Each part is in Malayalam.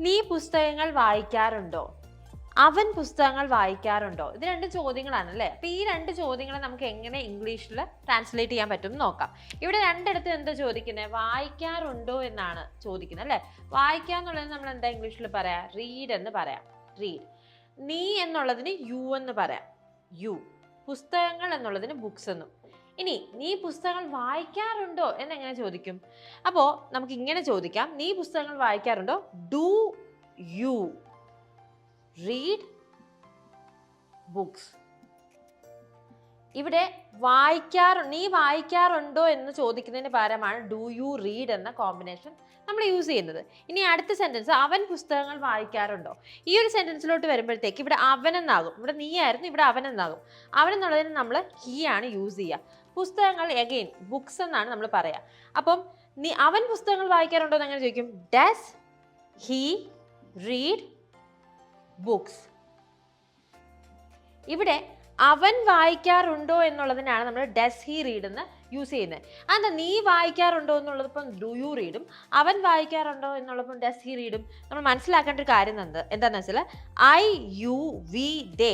നീ പുസ്തകങ്ങൾ വായിക്കാറുണ്ടോ? അവൻ പുസ്തകങ്ങൾ വായിക്കാറുണ്ടോ? ഇത് രണ്ട് ചോദ്യങ്ങളാണ് അല്ലേ? അപ്പോൾ ഈ രണ്ട് ചോദ്യങ്ങളെ നമുക്ക് എങ്ങനെ ഇംഗ്ലീഷിൽ ട്രാൻസ്ലേറ്റ് ചെയ്യാൻ പറ്റും എന്ന് നോക്കാം. ഇവിടെ രണ്ടിടത്ത് എന്താ ചോദിക്കുന്നത്? വായിക്കാറുണ്ടോ എന്നാണ് ചോദിക്കുന്നത് അല്ലേ? വായിക്കുക എന്നുള്ളത് നമ്മൾ എന്താ ഇംഗ്ലീഷിൽ പറയാം? റീഡ് എന്ന് പറയാം. റീഡ്. നീ എന്നുള്ളതിന് യു എന്ന് പറയാം. യു. പുസ്തകങ്ങൾ എന്നുള്ളതിന് ബുക്സ് എന്നും. ഇനി നീ പുസ്തകങ്ങൾ വായിക്കാറുണ്ടോ എന്നെങ്ങനെ ചോദിക്കും? അപ്പോൾ നമുക്ക് ഇങ്ങനെ ചോദിക്കാം. നീ പുസ്തകങ്ങൾ വായിക്കാറുണ്ടോ? Do you read books? ഇവിടെ നീ വായിക്കാറുണ്ടോ എന്ന് ചോദിക്കുന്നതിന് പകരമാണ് ഡു യു റീഡ് എന്ന കോമ്പിനേഷൻ നമ്മൾ യൂസ് ചെയ്യുന്നത്. ഇനി അടുത്ത സെന്റൻസ്, അവൻ പുസ്തകങ്ങൾ വായിക്കാറുണ്ടോ? ഈ ഒരു സെന്റൻസിലോട്ട് വരുമ്പോഴത്തേക്ക് ഇവിടെ അവനെന്നാകും. ഇവിടെ നീ ആയിരുന്നു, ഇവിടെ അവനെന്നാകും. അവനെന്നുള്ളതിന് നമ്മൾ ഹീ ആണ് യൂസ് ചെയ്യുക. പുസ്തകങ്ങൾ എഗെയിൻ ബുക്സ് എന്നാണ് നമ്മൾ പറയുക. അപ്പം അവൻ പുസ്തകങ്ങൾ വായിക്കാറുണ്ടോ എന്ന് എങ്ങനെ ചോദിക്കും? Does he read books? ഇവിടെ അവൻ വായിക്കാറുണ്ടോ എന്നുള്ളതിനാണ് നമ്മൾ ഡസ് ഹി റീഡ് എന്ന് യൂസ് ചെയ്യുന്നത്. അതെന്താ? നീ വായിക്കാറുണ്ടോ എന്നുള്ളതിപ്പം ഡു യു റീഡും അവൻ വായിക്കാറുണ്ടോ എന്നുള്ളപ്പം ഡസ് ഹി റീഡും നമ്മൾ മനസ്സിലാക്കേണ്ട ഒരു കാര്യം എന്താണെന്ന് വെച്ചാൽ ഐ യു വി ദേ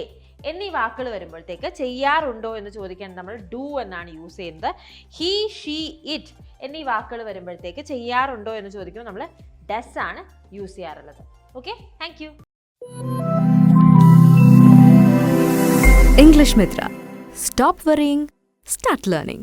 എന്നീ വാക്കുകൾ വരുമ്പോഴത്തേക്ക് ചെയ്യാറുണ്ടോ എന്ന് ചോദിക്കാൻ നമ്മൾ ഡു എന്നാണ് യൂസ് ചെയ്യുന്നത്. ഹി ഷീ ഇറ്റ് എന്നീ വാക്കുകൾ വരുമ്പോഴത്തേക്ക് ചെയ്യാറുണ്ടോ എന്ന് ചോദിക്കുമ്പോൾ നമ്മൾ ഡസ് ആണ് യൂസ് ചെയ്യാറുള്ളത്. Okay, thank you. English Mitra. Stop worrying, start learning.